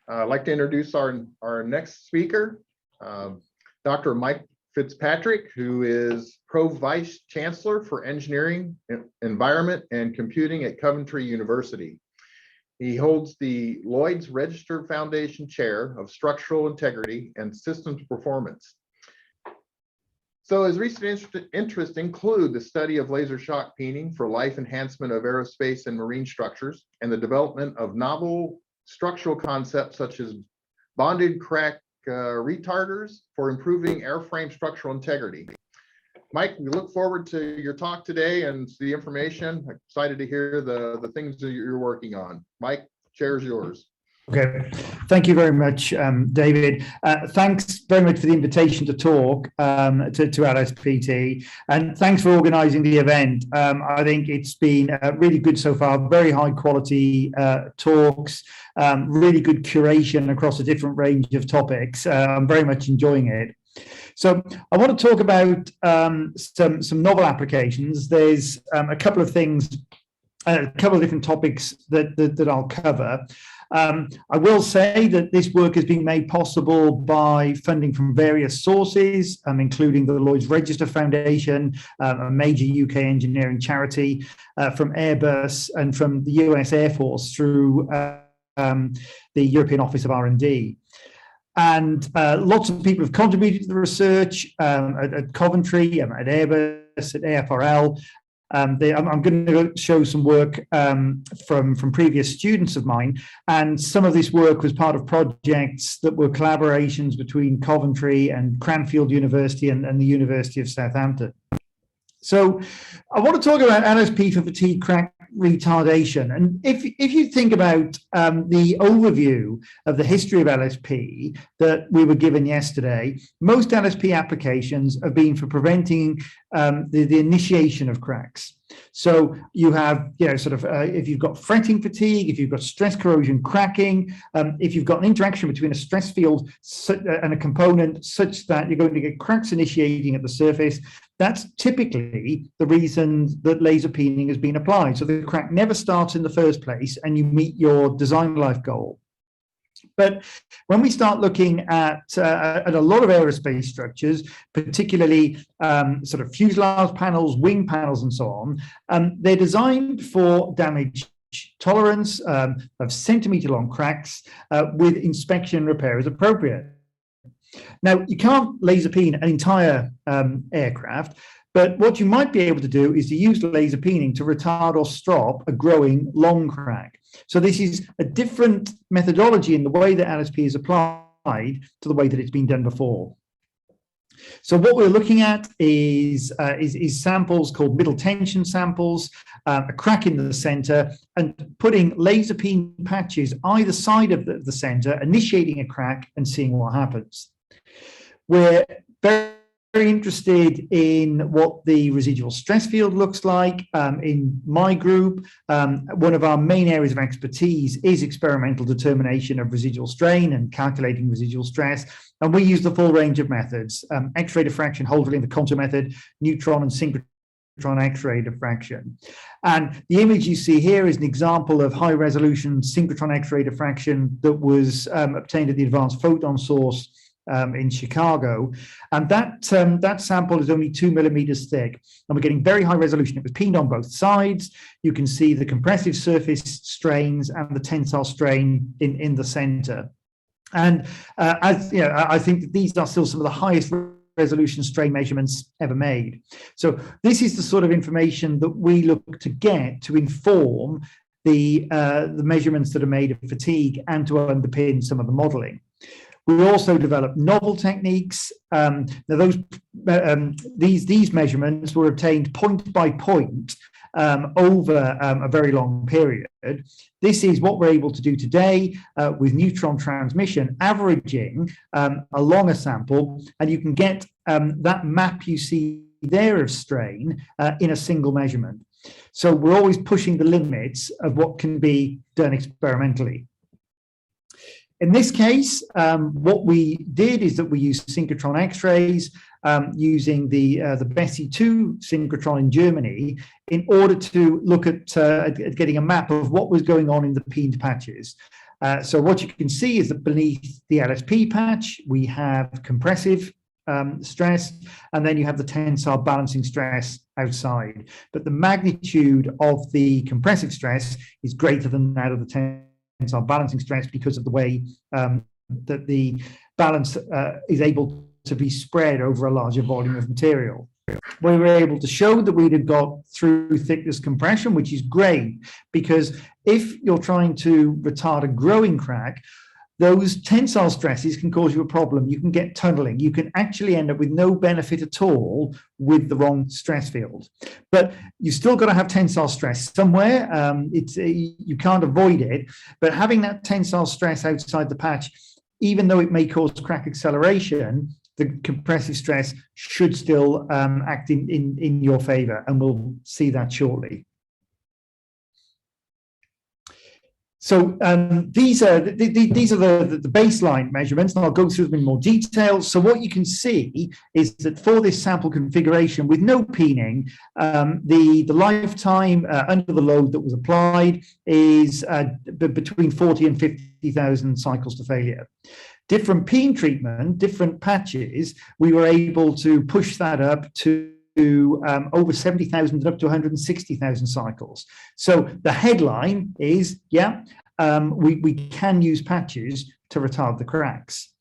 I'd like to introduce our next speaker, Dr. Mike Fitzpatrick, who is Pro-Vice Chancellor for Engineering, Environment, and Computing at Coventry University. He holds the Lloyd's Register Foundation Chair of Structural Integrity and Systems Performance. So his recent interests include the study of laser shock peening for life enhancement of aerospace and marine structures, and the development of novel structural concepts such as bonded crack retarders for improving airframe structural integrity. Mike, we look forward to your talk today and the information. I'm excited to hear the things that you're working on. Mike, chair is yours. Okay, thank you very much, David. Thanks very much for the invitation to talk to LSPT, and thanks for organising the event. I think it's been really good so far, very high quality talks, really good curation across a different range of topics. I'm very much enjoying it. So I want to talk about some novel applications. There's a couple of things, a couple of different topics that I'll cover. I will say that this work has been made possible by funding from various sources, including the Lloyd's Register Foundation, a major UK engineering charity, from Airbus, and from the US Air Force through the European Office of R&D. And lots of people have contributed to the research at Coventry, at Airbus, at AFRL. I'm going to show some work from previous students of mine, and some of this work was part of projects that were collaborations between Coventry and Cranfield University and the University of Southampton. So I want to talk about LSP for fatigue crack retardation. And if you think about the overview of the history of LSP that we were given yesterday, most LSP applications have been for preventing the initiation of cracks. So you have, if you've got fretting fatigue, if you've got stress corrosion cracking, if you've got an interaction between a stress field and a component such that you're going to get cracks initiating at the surface, that's typically the reason that laser peening has been applied. So the crack never starts in the first place and you meet your design life goal. But when we start looking at a lot of aerospace structures, particularly sort of fuselage panels, wing panels, and so on, they're designed for damage tolerance of centimetre-long cracks with inspection and repair as appropriate. Now, you can't laser peen an entire aircraft, but what you might be able to do is to use laser peening to retard or stop a growing long crack. So this is a different methodology in the way that LSP is applied to the way that it's been done before. So what we're looking at is samples called middle tension samples, a crack in the center, and putting laser peen patches either side of the center, initiating a crack and seeing what happens. We're very interested in what the residual stress field looks like. In my group, one of our main areas of expertise is experimental determination of residual strain and calculating residual stress. And we use the full range of methods, X-ray diffraction, Holdridge the contour method, neutron and synchrotron X-ray diffraction. And the image you see here is an example of high resolution synchrotron X-ray diffraction that was obtained at the Advanced Photon Source in Chicago, and that sample is only 2 millimeters thick, and we're getting very high resolution. It was peened on both sides. You can see the compressive surface strains and the tensile strain in the center. And as you know, I think that these are still some of the highest resolution strain measurements ever made. So this is the sort of information that we look to get to inform the measurements that are made of fatigue and to underpin some of the modeling. We also developed novel techniques. Now these measurements were obtained point by point over a very long period. This is what we're able to do today with neutron transmission, averaging along a sample, and you can get that map you see there of strain in a single measurement. So we're always pushing the limits of what can be done experimentally. In this case, what we did is that we used synchrotron X-rays using the Bessie 2 synchrotron in Germany in order to look at getting a map of what was going on in the peened patches. So what you can see is that beneath the LSP patch, we have compressive stress, and then you have the tensile balancing stress outside. But the magnitude of the compressive stress is greater than that of the tensile balancing stress because of the way that the balance is able to be spread over a larger volume of material. We were able to show that we'd have got through thickness compression, which is great, because if you're trying to retard a growing crack, those tensile stresses can cause you a problem. You can get tunneling. You can actually end up with no benefit at all with the wrong stress field. But you've still got to have tensile stress somewhere. You can't avoid it. But having that tensile stress outside the patch, even though it may cause crack acceleration, the compressive stress should still act in your favor, and we'll see that shortly. So these are the baseline measurements, and I'll go through them in more detail. So what you can see is that for this sample configuration with no peening, the lifetime under the load that was applied is between 40 and 50,000 cycles to failure. Different peen treatment, different patches, we were able to push that up to over 70,000 and up to 160,000 cycles. So the headline is, yeah, we can use patches to retard the cracks.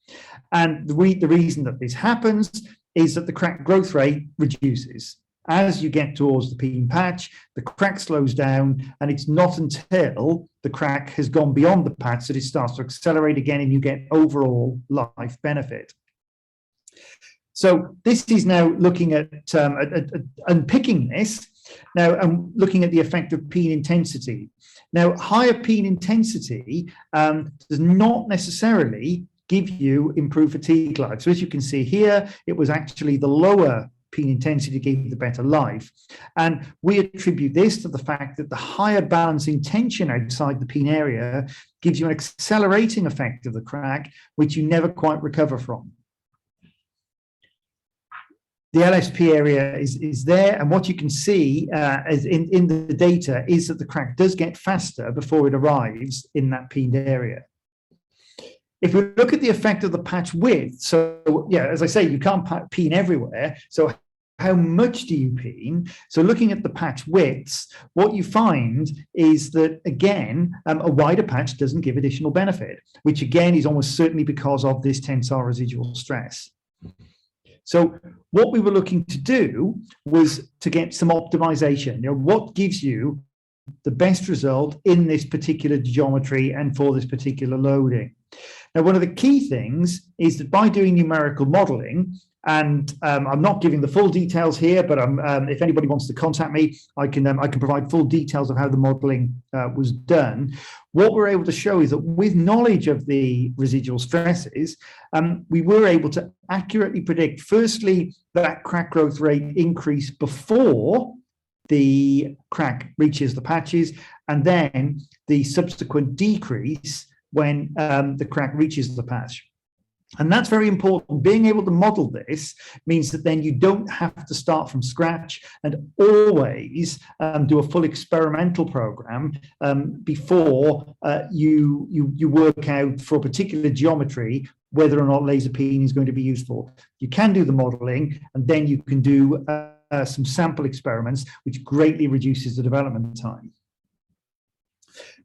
And the reason that this happens is that the crack growth rate reduces. As you get towards the peen patch, the crack slows down, and it's not until the crack has gone beyond the patch that it starts to accelerate again, and you get overall life benefit. So this is now looking at unpicking this. Now I'm looking at the effect of peen intensity. Now, higher peen intensity does not necessarily give you improved fatigue life. So as you can see here, it was actually the lower peen intensity gave the better life. And we attribute this to the fact that the higher balancing tension outside the peen area gives you an accelerating effect of the crack, which you never quite recover from. The LSP area is there, and what you can see as in the data is that the crack does get faster before it arrives in that peened area. If we look at the effect of the patch width, so yeah, as I say, you can't peen everywhere. So how much do you peen? So looking at the patch widths, what you find is that, again, a wider patch doesn't give additional benefit, which again is almost certainly because of this tensile residual stress. So what we were looking to do was to get some optimization. You know, what gives you the best result in this particular geometry and for this particular loading? Now, one of the key things is that by doing numerical modeling, and I'm not giving the full details here, but if anybody wants to contact me, I can provide full details of how the modeling was done. What we're able to show is that with knowledge of the residual stresses, we were able to accurately predict, firstly, that crack growth rate increase before the crack reaches the patches, and then the subsequent decrease when the crack reaches the patch. And that's very important. Being able to model this means that then you don't have to start from scratch and always do a full experimental program before you work out for a particular geometry whether or not laser peening is going to be useful. You can do the modeling, and then you can do some sample experiments, which greatly reduces the development time.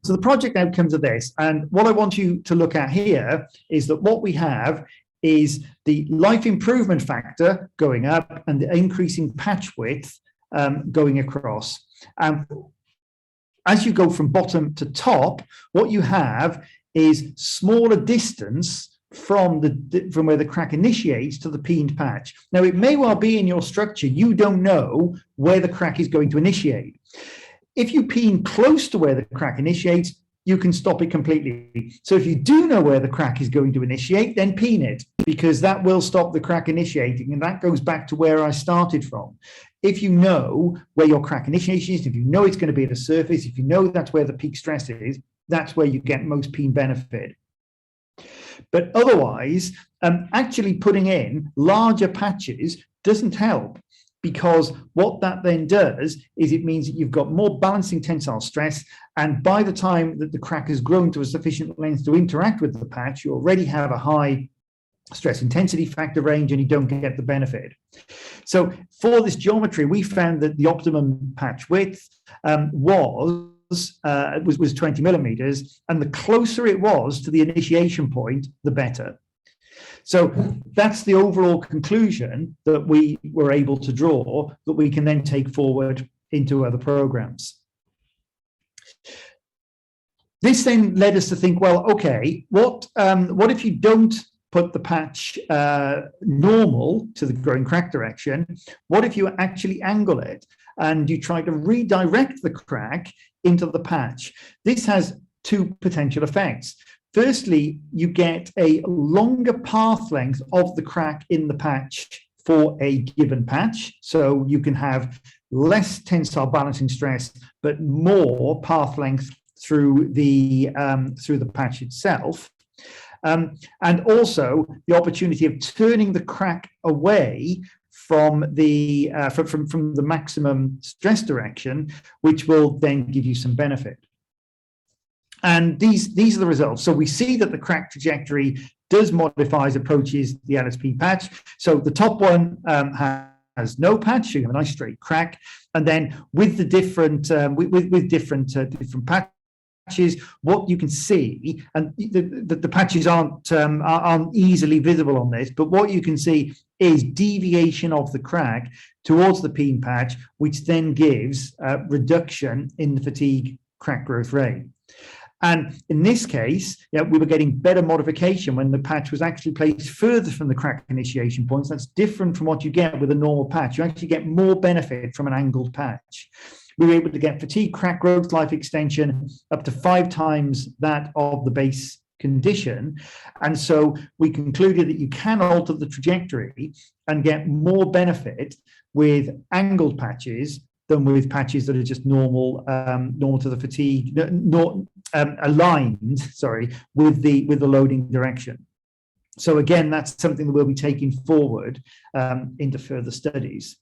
So the project outcomes are this, and what I want you to look at here is that what we have is the life improvement factor going up and the increasing patch width going across. As you go from bottom to top, what you have is smaller distance from where the crack initiates to the peened patch. Now, it may well be in your structure you don't know where the crack is going to initiate. If you peen close to where the crack initiates, you can stop it completely. So if you do know where the crack is going to initiate, then peen it, because that will stop the crack initiating. And that goes back to where I started from. If you know where your crack initiation is, if you know it's going to be at a surface, if you know that's where the peak stress is, that's where you get most peen benefit. But otherwise, actually putting in larger patches doesn't help. because what that then does is it means that you've got more balancing tensile stress, and by the time that the crack has grown to a sufficient length to interact with the patch, you already have a high stress intensity factor range and you don't get the benefit. So for this geometry, we found that the optimum patch width was 20 millimeters, and the closer it was to the initiation point, the better. So that's the overall conclusion that we were able to draw that we can then take forward into other programs. This then led us to think, well, okay, what if you don't put the patch normal to the growing crack direction? What if you actually angle it and you try to redirect the crack into the patch? This has two potential effects. Firstly, you get a longer path length of the crack in the patch for a given patch. So you can have less tensile balancing stress, but more path length through the patch itself. And also the opportunity of turning the crack away from the maximum stress direction, which will then give you some benefit. And these are the results. So we see that the crack trajectory does modify as approaches the LSP patch. So the top one has no patch, so you have a nice straight crack. And then with the different different patches, what you can see, and the patches aren't easily visible on this, but what you can see is deviation of the crack towards the peen patch, which then gives reduction in the fatigue crack growth rate. And in this case, we were getting better modification when the patch was actually placed further from the crack initiation points. That's different from what you get with a normal patch. You actually get more benefit from an angled patch. We were able to get fatigue crack growth life extension up to 5 times that of the base condition. And so we concluded that you can alter the trajectory and get more benefit with angled patches than with patches that are just normal to the fatigue, aligned, with the loading direction. So again, that's something that we'll be taking forward into further studies.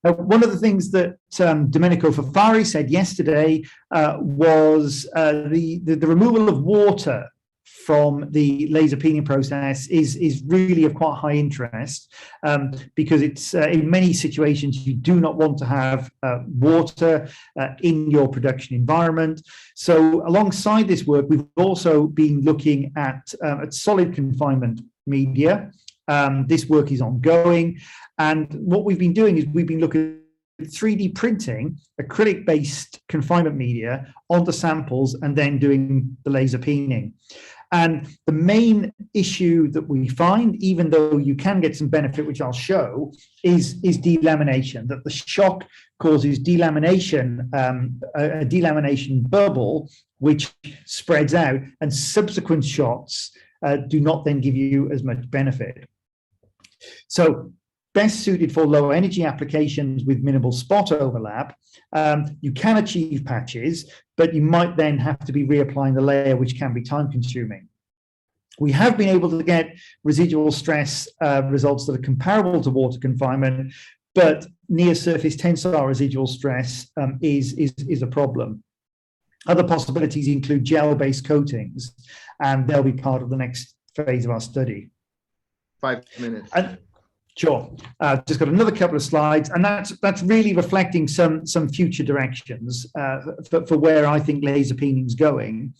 One of the things that Domenico Fafari said yesterday was the removal of water from the laser peening process is really of quite high interest because it's in many situations you do not want to have water in your production environment. So alongside this work, we've also been looking at solid confinement media. This work is ongoing, and what we've been doing is we've been looking at 3D printing acrylic-based confinement media onto samples and then doing the laser peening. And the main issue that we find, even though you can get some benefit, which I'll show, is delamination, that the shock causes delamination, a delamination bubble, which spreads out, and subsequent shots do not then give you as much benefit. So best suited for low energy applications with minimal spot overlap, you can achieve patches, but you might then have to be reapplying the layer, which can be time consuming. We have been able to get residual stress results that are comparable to water confinement, but near surface tensile residual stress is a problem. Other possibilities include gel-based coatings, and they'll be part of the next phase of our study. 5 minutes. Sure. Just got another couple of slides, and that's really reflecting some future directions for where I think laser peening is going.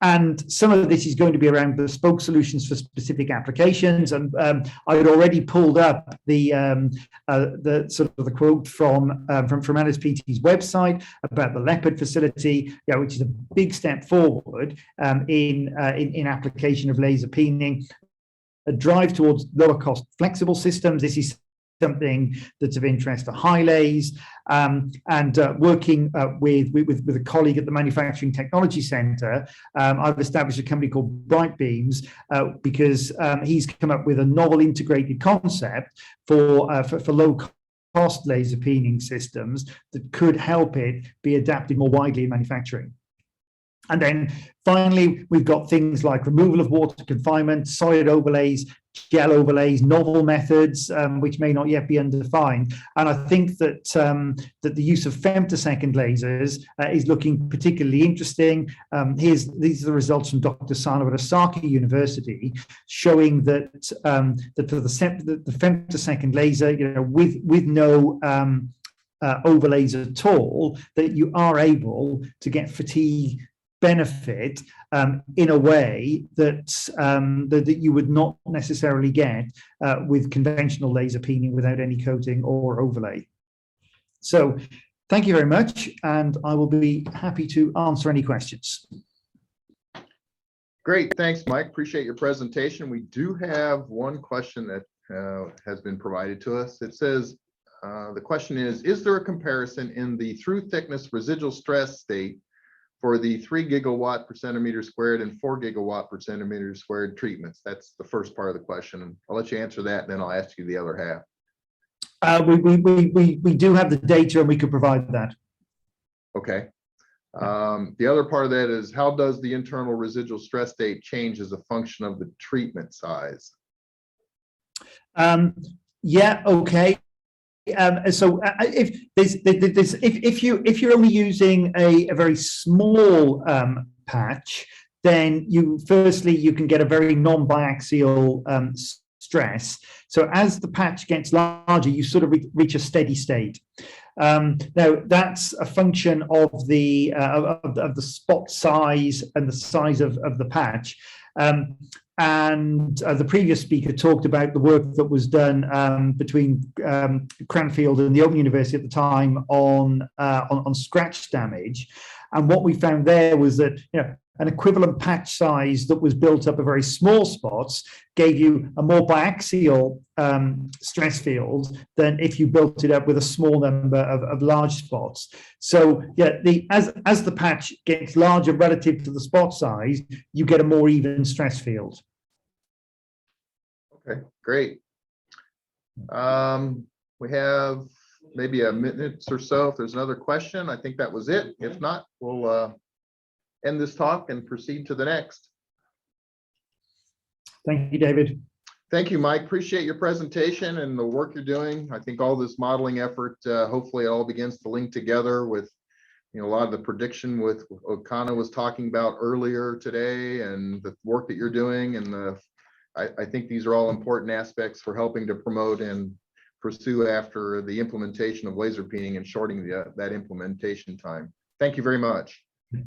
And some of this is going to be around bespoke solutions for specific applications. And I had already pulled up the sort of the quote from LSPT's website about the Leopard facility, which is a big step forward in application of laser peening. A drive towards lower cost flexible systems. This is something that's of interest to Highleys, and working with a colleague at the Manufacturing Technology Centre, I've established a company called Bright Beams because he's come up with a novel integrated concept for low cost laser peening systems that could help it be adapted more widely in manufacturing. And then finally, we've got things like removal of water confinement, solid overlays, gel overlays, novel methods, which may not yet be undefined. And I think that that the use of femtosecond lasers is looking particularly interesting. These are the results from Dr. Sano at Osaka University, showing that that for the femtosecond laser, with no overlays at all, that you are able to get fatigue benefit in a way that that you would not necessarily get with conventional laser peening without any coating or overlay. So thank you very much, and I will be happy to answer any questions. Great, thanks, Mike. Appreciate your presentation. We do have one question that has been provided to us. It says, the question is there a comparison in the through thickness residual stress state for the 3 gigawatt per centimeter squared and 4 gigawatt per centimeter squared treatments? That's the first part of the question. And I'll let you answer that, and then I'll ask you the other half. We do have the data, and we could provide that. Okay. The other part of that is, how does the internal residual stress state change as a function of the treatment size? Yeah, okay. So if you're only using a very small patch, then you can get a very non-biaxial stress. So as the patch gets larger, you sort of reach a steady state. Now that's a function of the spot size and the size of the patch. And the previous speaker talked about the work that was done between Cranfield and the Open University at the time on scratch damage. And what we found there was that an equivalent patch size that was built up of very small spots gave you a more biaxial stress field than if you built it up with a small number of large spots. So yeah, as the patch gets larger relative to the spot size, you get a more even stress field. Okay, great. We have maybe a minute or so. If there's another question, I think that was it. If not, we'll end this talk and proceed to the next. Thank you, David. Thank you, Mike. Appreciate your presentation and the work you're doing. I think all this modeling effort, hopefully it all begins to link together with a lot of the prediction with what Kana was talking about earlier today, and the work that you're doing. And I think these are all important aspects for helping to promote and pursue after the implementation of laser peening and shortening that implementation time. Thank you very much.